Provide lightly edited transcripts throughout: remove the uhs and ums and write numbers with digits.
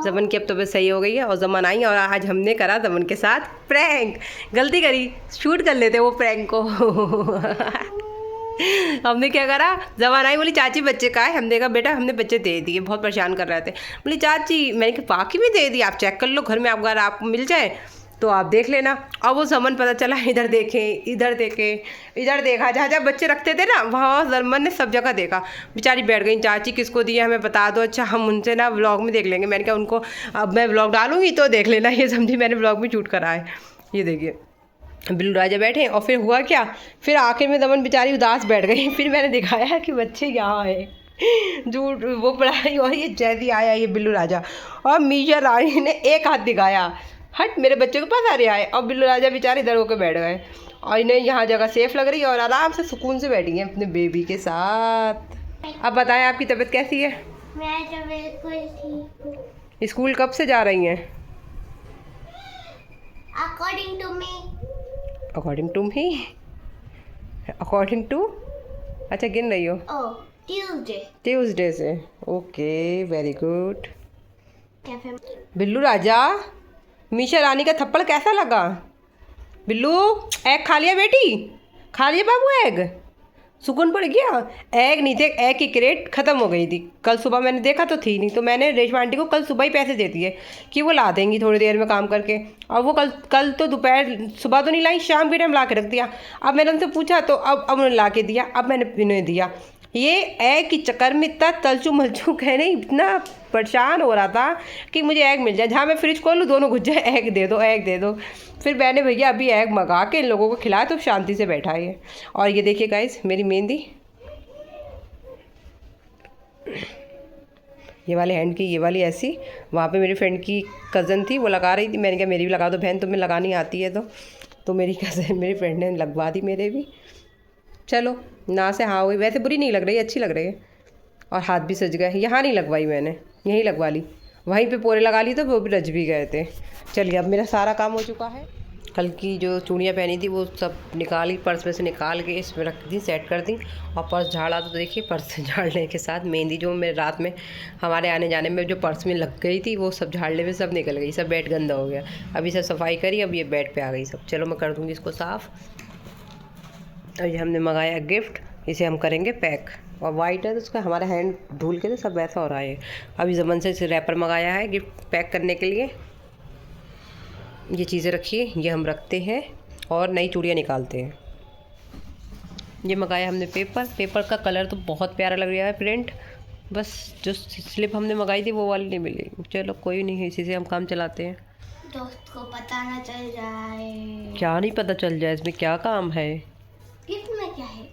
जमन की अब तबीयत सही हो गई है और जमन आई और आज हमने करा जमन के साथ प्रैंक। गलती करी, शूट कर लेते वो प्रैंक को। हमने क्या करा, जमान आई बोली चाची बच्चे का है। हमने कहा बेटा हमने बच्चे दे दिए, बहुत परेशान कर रहे थे। बोली चाची, मैंने कहा बाकी भी दे दिए, आप चेक कर लो घर में, अगर आपको मिल जाए तो आप देख लेना। और वो जमन पता चला इधर देखे इधर देखे इधर देखा, जहाँ जहाँ बच्चे रखते थे ना वहाँ जमन ने सब जगह देखा। बेचारी बैठ गई, चाची किसको दिए हमें बता दो। अच्छा हम उनसे ना व्लॉग में देख लेंगे। मैंने कहा उनको अब मैं व्लॉग डालूंगी तो देख लेना। ये समझी मैंने व्लॉग में शूट करा है। ये देखिए बिल्लू राजा बैठे और फिर हुआ क्या, फिर आखिर में दमन बेचारी उदास बैठ गई। फिर मैंने दिखाया कि बच्चे यहाँ है, झूठ वो पढ़ाई। और ये जैसी आया ये बिल्लू राजा और मीशा रानी ने एक हाथ दिखाया, हट मेरे बच्चे के पास आ रहा है। और बिल्लू राजा बेचारे इधर होकर बैठ गए और इन्हें यहाँ जगह सेफ लग रही है और आराम से सुकून से बैठी हैं अपने बेबी के साथ। अब बताएं आपकी तबीयत कैसी है? मैं तो बिल्कुल ठीक हूँ। स्कूल कब से जा रही हैं? According to me. According to me, according to, अच्छा गिन रही हो? Oh, Tuesday. ट्यूसडे से, okay very good. Cafe. Billu राजा, मीशा रानी का थप्पड़ कैसा लगा? बिल्लू एग खा लिया बेटी, खा लिया बाबू एग, सुकून पड़ गया? एग नहीं थे, एग की क्रेट ख़त्म हो गई थी। कल सुबह मैंने देखा तो थी नहीं, तो मैंने रेशमा आंटी को कल सुबह ही पैसे दे दिए कि वो ला देंगी थोड़ी देर में काम करके। और वो कल तो दोपहर सुबह तो नहीं लाई, शाम के टाइम ला के रख दिया। अब मैंने उनसे पूछा तो अब उन्होंने ला के दिया, अब मैंने इन्हें दिया। ये एग के चक्कर में इतना तलचू मलचू कहने इतना परेशान हो रहा था कि मुझे एग मिल जाए, जहाँ मैं फ्रिज खोलूँ दोनों घुस जाए एग दे दो एग दे दो। फिर मैंने भैया अभी एग मंगा के इन लोगों को खिलाया तो शांति से बैठा है। और ये देखिए गाइस मेरी मेहंदी, ये वाले हैंड की, ये वाली ऐसी। वहाँ पे मेरी फ्रेंड की कज़न थी वो लगा रही थी, मैंने कहा मेरी भी लगा दो बहन, तुम्हें लगानी आती है तो मेरी कज़न मेरी फ्रेंड ने लगवा दी मेरे भी। चलो ना से हाँ हुई, वैसे बुरी नहीं लग रही, अच्छी लग रही है। और हाथ भी सज गए। यहाँ नहीं लगवाई मैंने, यहीं लगवा ली, वहीं पे पोरे लगा ली तो वो भी रज भी गए थे। चलिए अब मेरा सारा काम हो चुका है। कल की जो चूड़ियाँ पहनी थी वो सब निकाली, पर्स में से निकाल के इसमें रख दी, सेट कर दी। और पर्स झाड़ा तो देखिए पर्स झाड़ने के साथ मेहंदी जो मेरे रात में हमारे आने जाने में जो पर्स में लग गई थी वो सब झाड़ने में सब निकल गई, सब बेड गंदा हो गया। अभी सब सफाई करी, अब ये बेड पे आ गई सब। चलो मैं कर दूँगी इसको साफ़। और ये हमने मंगाया गिफ्ट, इसे हम करेंगे पैक। और वाइट है तो उसका हमारा हैंड धुल के तो सब वैसा हो रहा है। अभी जमन से इसे रैपर मंगाया है गिफ्ट पैक करने के लिए। ये चीज़ें रखिए, ये हम रखते हैं और नई चूड़ियाँ निकालते हैं। ये मंगाया हमने पेपर का कलर तो बहुत प्यारा लग रहा है प्रिंट, बस जो स्लिप हमने मंगाई थी वो वाली नहीं मिली। चलो कोई नहीं, इसी से हम काम चलाते हैं। दोस्त को पता ना चल जाए। क्या नहीं पता चल जाए, इसमें क्या काम है? गिफ्ट में क्या है?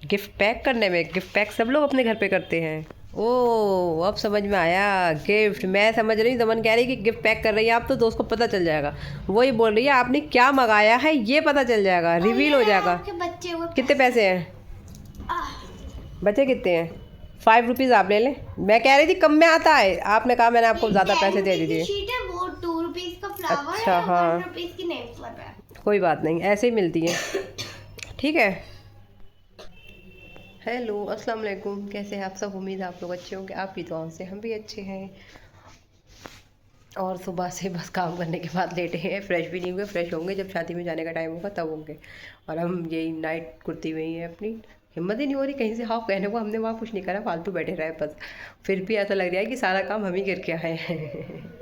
गिफ्ट पैक करने में। गिफ्ट पैक सब लोग अपने घर पे करते हैं। ओह अब समझ में आया, गिफ्ट मैं समझ रही हूँ दमन कह रही कि गिफ्ट पैक कर रही है आप, तो दोस्त को पता चल जाएगा। वही बोल रही है आपने क्या मंगाया है ये पता चल जाएगा, रिवील हो जाएगा। आपके बच्चे वो कितने पैसे हैं? बचे कितने हैं? 5 रुपीज़ आप ले लें। मैं कह रही थी कम में आता है, आपने कहा मैंने आपको ज़्यादा पैसे दे दिए। शीट है वो 2 रुपीस का फ्लावर अच्छा, है, हाँ 1 रुपीस की नेम फ्लावर है। कोई बात नहीं, ऐसे ही मिलती है। ठीक है। हेलो अस्सलाम वालेकुम, कैसे हैं आप सब? उम्मीद है आप लोग अच्छे होंगे, आप भी दुआओं से हम भी अच्छे हैं। और सुबह से बस काम करने के बाद लेटे हैं, फ्रेश भी नहीं हुए, फ्रेश होंगे जब शादी में जाने का टाइम होगा तब होंगे। और हम यही नाइट कुर्ती में ही हैं अपनी, हिम्मत ही नहीं हो रही कहीं से हाँ कहने को। हमने वहाँ कुछ नहीं करा, फालतू बैठे रहे बस। फिर भी ऐसा लग रहा है कि सारा काम हम ही करके आए हैं।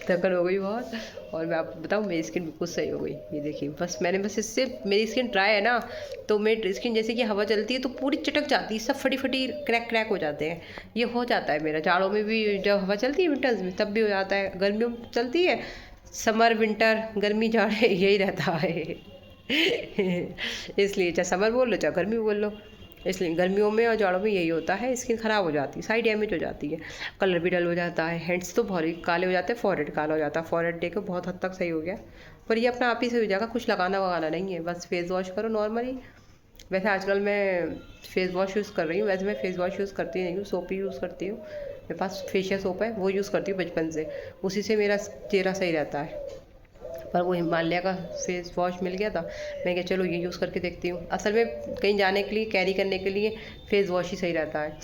थकन हो गई बहुत। और मैं आपको बताऊँ मेरी स्किन बिल्कुल सही हो गई। ये देखिए बस मैंने बस इससे, मेरी स्किन ड्राई है ना, तो मेरी स्किन जैसे कि हवा चलती है तो पूरी चटक जाती है, सब फटी फटी क्रैक हो जाते हैं। ये हो जाता है मेरा जाड़ों में भी, जब हवा चलती है विंटर्स में तब भी हो जाता है, गर्मियों में चलती है, समर विंटर गर्मी जाड़े यही रहता है। इसलिए चाहे समर बोल लो चाहे गर्मी बोल लो, इसलिए गर्मियों में और जाड़ों में यही होता है, स्किन ख़राब हो जाती है, सारी डैमेज हो जाती है, कलर भी डल हो जाता है, हैंड्स तो बहुत ही काले हो जाते हैं, फॉरहेड काला हो जाता है। फॉरहेड देखो बहुत हद तक सही हो गया, पर ये अपना आप ही सही हो जाएगा, कुछ लगाना वगाना नहीं है, बस फेस वॉश करो नॉर्मली। वैसे आजकल मैं फेस वॉश यूज़ कर रही हूँ, वैसे मैं फेस वॉश यूज़ करती नहीं हूँ, सोप ही यूज़ करती हूँ। मेरे पास फेशियल सोप है वो यूज़ करती हूँ बचपन से, उसी से मेरा चेहरा सही रहता है। पर वो हिमालय का फेस वॉश मिल गया था। मैं क्या चलो ये यूज़ करके देखती हूँ। असल में कहीं जाने के लिए कैरी करने के लिए फेस वॉश ही सही रहता है।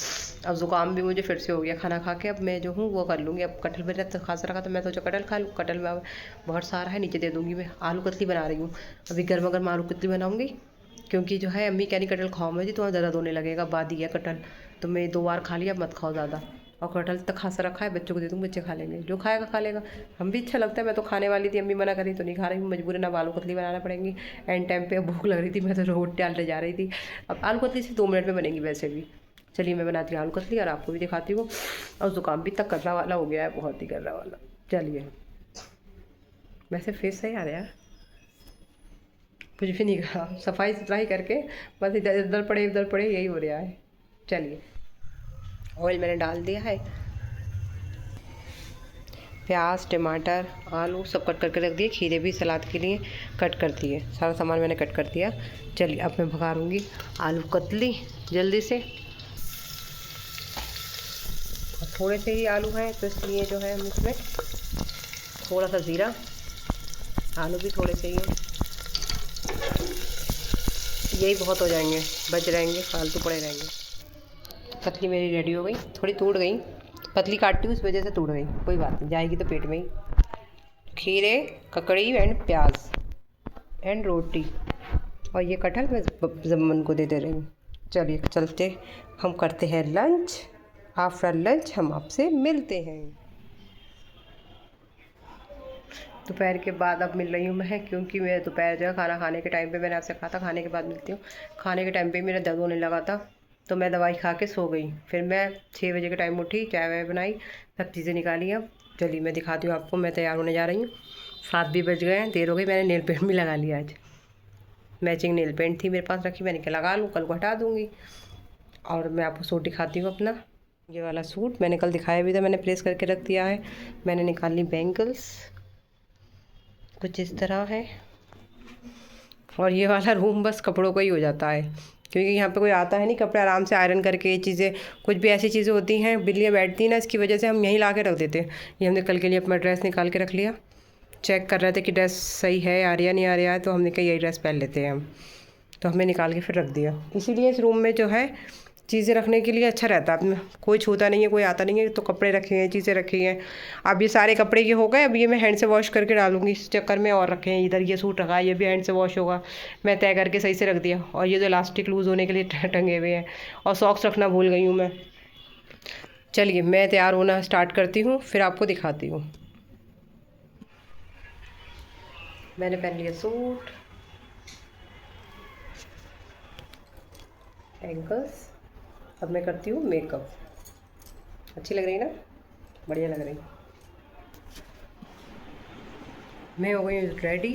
अब ज़ुकाम भी मुझे फिर से हो गया खाना खा के। अब मैं जो हूँ वो कर लूँगी। अब कटहल मेरा तो खासा रखा तो मैं सोचा कटहल खा लूँ। कटहल में बहुत सारा है, नीचे दे दूँगी। मैं आलू कतली बना रही हूँ अभी, गर्मा गर्म आलू कतली बनाऊँगी। क्योंकि जो है अम्मी कह रही कटहल खाओ मैं जी, तुम्हारा ज़्यादा होने लगेगा, बाद ही है कटहल तो मैं 2 बार खा लिया, मत खाओ ज़्यादा। और कटहल तक खासा रखा है, बच्चों को दे दूँ, बच्चे खा लेंगे, जो खाएगा खा लेगा। हम भी अच्छा लगता है, मैं तो खाने वाली थी, अम्मी मना करी तो नहीं खा रही हूँ, मजबूरन अब आलू कतली बनाना पड़ेंगी। एंड टाइम पे भूख लग रही थी, मैं तो रोटी डालने जा रही थी। अब आलू कतली से 2 मिनट में बनेगी वैसे भी। चलिए मैं बनाती हूँ आलू कतली और आपको भी दिखाती हूँ। और ज़ुकाम भी तक कर्रा वाला हो गया है, बहुत ही कर्रा वाला। चलिए वैसे फेस सही आ रहा है, कुछ भी नहीं कहा, सफाई सुथरा ही करके बस इधर पड़े उधर पड़े यही हो रहा है। चलिए ऑयल मैंने डाल दिया है, प्याज टमाटर आलू सब कट करके रख दिए, खीरे भी सलाद के लिए कट कर दिए, सारा सामान मैंने कट कर दिया। चलिए अब मैं भगाऊंगी आलू कतली जल्दी से। और थोड़े से ही आलू हैं तो इसलिए जो है हम इसमें थोड़ा सा ज़ीरा, आलू भी थोड़े से ही हैं, यही बहुत हो जाएंगे, बच रहेंगे, फालतू पड़े रहेंगे। कतली मेरी रेडी हो गई, थोड़ी टूट गई, पतली काटती हूँ इस वजह से टूट गई, कोई बात नहीं, जाएगी तो पेट में ही। खीरे ककड़ी एंड प्याज एंड रोटी, और ये कटहल मैं जमन को दे रही हूँ। चलिए चलते हम करते हैं लंच। आफ्टर लंच हम आपसे मिलते हैं। दोपहर के बाद अब मिल रही हूँ मैं, क्योंकि मैं दोपहर जो है खाना खाने के टाइम पे मैंने आपसे कहा था खाने के बाद मिलती हूँ। खाने के टाइम पे मेरा दर्द होने लगा था तो मैं दवाई खा के सो गई। फिर मैं 6 बजे के टाइम उठी, चाय वाय बनाई, सब चीज़ें निकाली। अब चलिए मैं दिखाती हूँ आपको, मैं तैयार होने जा रही हूँ। 7 भी बज गए हैं, देर हो गई। मैंने नेल पेंट भी लगा लिया आज, मैचिंग नेल पेंट थी मेरे पास रखी, मैंने क्या लगा लूँ, कल को हटा दूँगी। और मैं आपको सूट दिखाती हूँ अपना, ये वाला सूट मैंने कल दिखाया भी था, मैंने प्रेस करके रख दिया है। मैंने निकाल ली बैंगल्स, कुछ इस तरह है। और ये वाला रूम बस कपड़ों का ही हो जाता है, क्योंकि यहाँ पे कोई आता है नहीं, कपड़े आराम से आयरन करके, ये चीज़ें कुछ भी ऐसी चीज़ें होती हैं बिल्लियाँ बैठती हैं ना, इसकी वजह से हम यहीं ला के रख देते हैं। ये हमने कल के लिए अपना ड्रेस निकाल के रख लिया, चेक कर रहे थे कि ड्रेस सही है, आ रहा नहीं आ रहा है, तो हमने कहा यही ड्रेस पहन लेते हैं हम, तो हमने निकाल के फिर रख दिया। इसीलिए इस रूम में जो है चीज़ें रखने के लिए अच्छा रहता है, कोई छूता नहीं है, कोई आता नहीं है, तो कपड़े रखे हैं, चीज़ें रखी हैं। अब ये सारे कपड़े ये हो गए, अब ये मैं हैंड से वॉश करके डालूंगी, इस चक्कर में और रखे हैं। इधर ये सूट रखा है, ये भी हैंड से वॉश होगा, मैं तय करके सही से रख दिया। और ये जो इलास्टिक लूज़ होने के लिए टंगे हुए हैं, और सॉक्स रखना भूल गई हूँ मैं। चलिए मैं तैयार होना स्टार्ट करती हूँ, फिर आपको दिखाती हूँ। मैंने पहन लिया सूट, एंकल्स। अब मैं करती हूँ मेकअप। अच्छी लग रही है ना, बढ़िया लग रही। मैं हो गई रेडी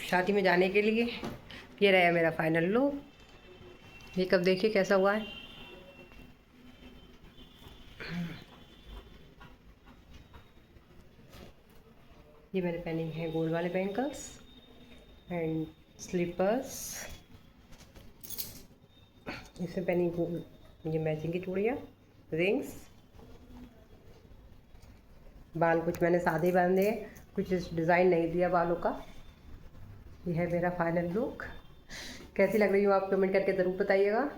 शादी में जाने के लिए। ये रहा मेरा फाइनल लुक। मेकअप देखिए कैसा हुआ है। ये मैंने पहनी है गोल वाले बैंगल्स एंड स्लीपर्स, इसमें पहनी ये मैचिंग की चूड़ियाँ, रिंग्स। बाल कुछ मैंने सादे ही बांधे हैं, कुछ डिज़ाइन नहीं दिया बालों का। ये है मेरा फाइनल लुक। कैसी लग रही हूँ आप कमेंट करके ज़रूर बताइएगा।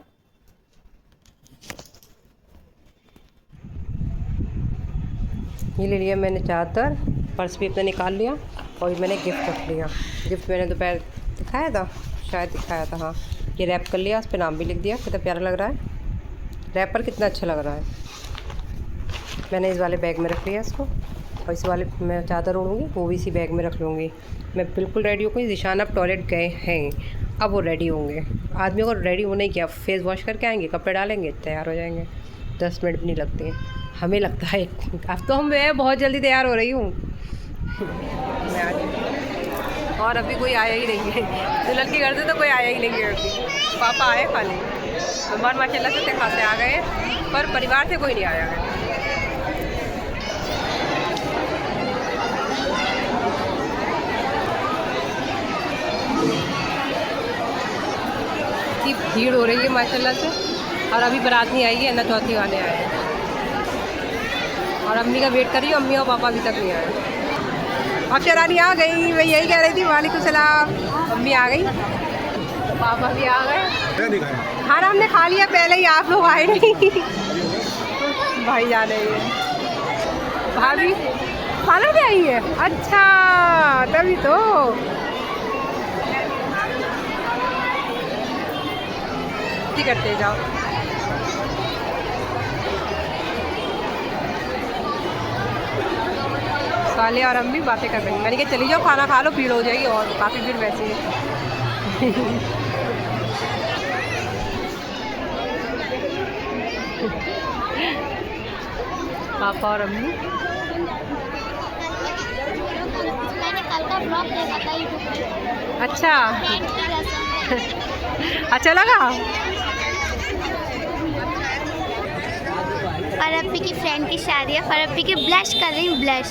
ये ले लिया मैंने चादर, पर्स भी अपना निकाल लिया, और ये मैंने गिफ्ट रख लिया। गिफ्ट मैंने दोपहर दिखाया था, शायद दिखाया था, हाँ। ये रैप कर लिया, उस पर नाम भी लिख दिया। कितना प्यारा लग रहा है, रैपर कितना अच्छा लग रहा है। मैंने इस वाले बैग में रख लिया इसको, और इस वाले मैं चादर ओढ़ूँगी, वो भी इसी बैग में रख लूँगी। मैं बिल्कुल रेडी हो गई। ज़ीशान अब टॉयलेट गए हैं, अब वो रेडी होंगे। आदमी को रेडी होने क्या, फेस वॉश करके आएंगे, कपड़े डालेंगे, तैयार हो जाएंगे। 10 मिनट भी नहीं लगते हैं, हमें लगता है। अब तो मैं बहुत जल्दी तैयार हो रही हूँ। मैं आज, और अभी कोई आया ही नहीं है दुल्हन के घर से, तो कोई आया ही नहीं है अभी। पापा आए खाली, मेहमान माशाल्लाह से खाते आ गए, पर परिवार से कोई नहीं आया है। इतनी भीड़ हो रही है माशाल्लाह से, और अभी बारात नहीं आई है ना, चौथी वाले आए हैं। और अम्मी का वेट कर रही हूँ, अम्मी और पापा अभी तक नहीं आए। अक्षरा रानी आ गई, मैं यही कह रही थी। वालेकुम सलाम। मम्मी आ गई, पापा भी आ गए। खाना हमने खा लिया पहले ही, आप लोग आए नहीं। भाई जा रही है, भाभी खाना भी आई है। अच्छा तभी तो। करते जाओ। साले और अम्मी बातें कर रही, मैंने कहा चली जाओ खाना खा लो, भीड़ हो जाएगी और काफ़ी भीड़ वैसे ही। पापा और अम्मी। मैंने कल का ब्लॉग देखा था यूट्यूब पे। अच्छा फ्रेंड की कसम। अच्छा लगा। फरप्पी की फ्रेंड की शादी है, फरप्पी की ब्लश कर रही हूँ, ब्लश।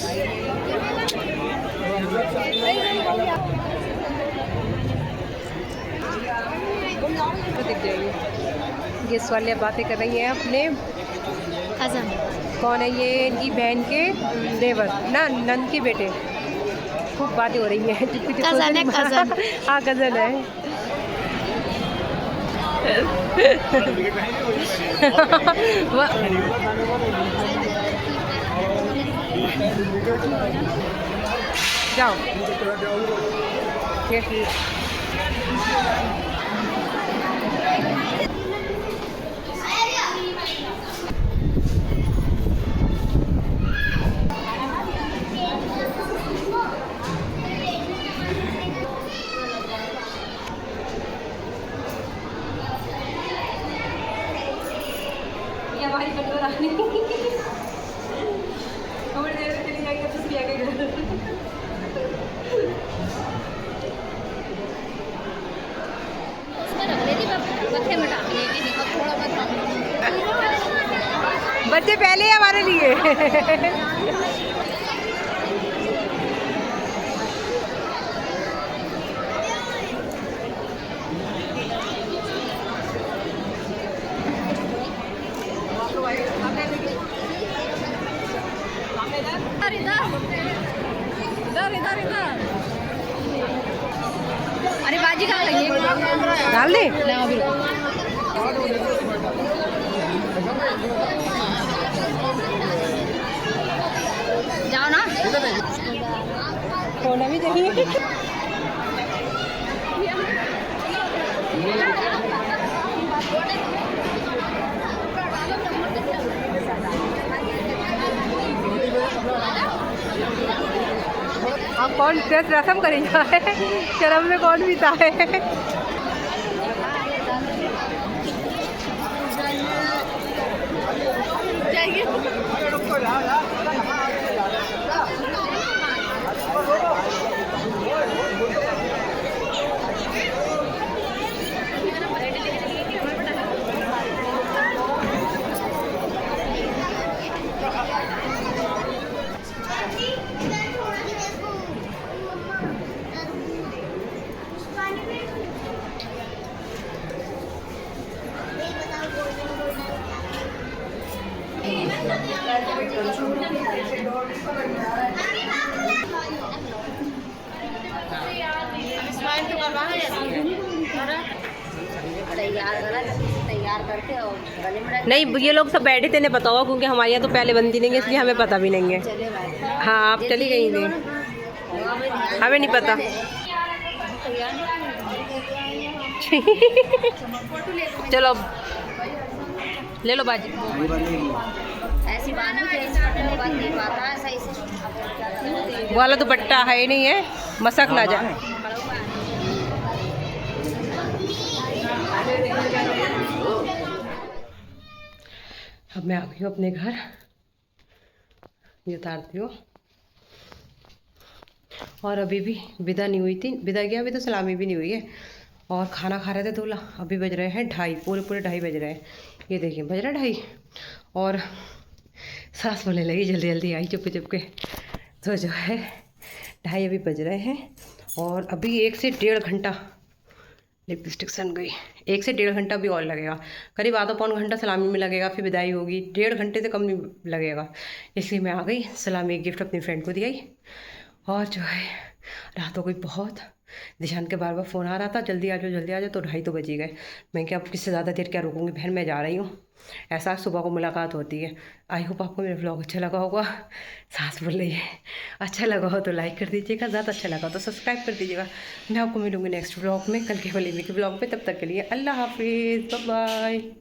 दिख जाएगी। गेस्ट वाले बातें कर रही हैं अपने कज़न। कौन है ये? इनकी बहन के देवर ना, नंद के बेटे। खूब बातें हो रही हैं। कज़न है, कज़न। हाँ कज़न है। जाओ बच्चे पहले ही हमारे लिए। अरे बाजी कहाँ लगी है? डाल दे। जाओ ना। होना भी चाहिए। अब कौन रसम करेगा? शर्म में कौन पीता है? तैयार करके और गले में नहीं, ये लोग सब बैठे थे, नहीं पता होगा क्योंकि हमारे यहाँ तो पहले बनती नहीं है, इसलिए हमें पता भी नहीं है। चले भाई। हाँ आप चली गई थी, हमें नहीं पता। चलो अब ले लो बाजी। ऐसी बात नहीं, बात नहीं पाता है सही से। वाला दुपट्टा है नहीं है, मसक ना जाए। अब मैं आ गई हूँ अपने घर, ये उतारती हूँ। और अभी भी विदा नहीं हुई थी, विदा गया अभी तो सलामी भी नहीं हुई है। और खाना खा रहे थे दूल्हा। अभी बज रहे हैं 2:30, पूरे 2:30 बज रहे हैं। ये देखिए बज रहा 2:30। और सास बोलने लगी जल्दी जल्दी आई चुपके चुपके। तो जो है 2:30 अभी बज रहे हैं। और अभी 1 से 1.5 घंटा लिपस्टिक सन गई। 1 से 1.5 घंटा भी और लगेगा, करीब आधा पौन घंटा सलामी में लगेगा, फिर विदाई होगी। 1.5 घंटे से कम नहीं लगेगा। इसलिए मैं आ गई। सलामी गिफ्ट अपनी फ्रेंड को दी आई और जो है रात हो गई बहुत। दिशान के बार बार फ़ोन आ रहा था जल्दी आ जाओ जल्दी आ जाओ, तो 2:30 तो बज ही गए। मैं क्या अब किससे ज़्यादा देर क्या रुकूंगी, बहन मैं जा रही हूँ। ऐसा सुबह को मुलाकात होती है। आई होप आपको मेरा व्लॉग अच्छा लगा होगा। सांस बोल रही है। अच्छा लगा हो तो लाइक कर दीजिएगा, ज़्यादा अच्छा लगा तो सब्सक्राइब कर दीजिएगा। मैं आपको मिलूँगी नेक्स्ट व्लॉग में, कल के वाली के व्लॉग में। तब तक के लिए अल्लाह हाफिज़, बाय बाय।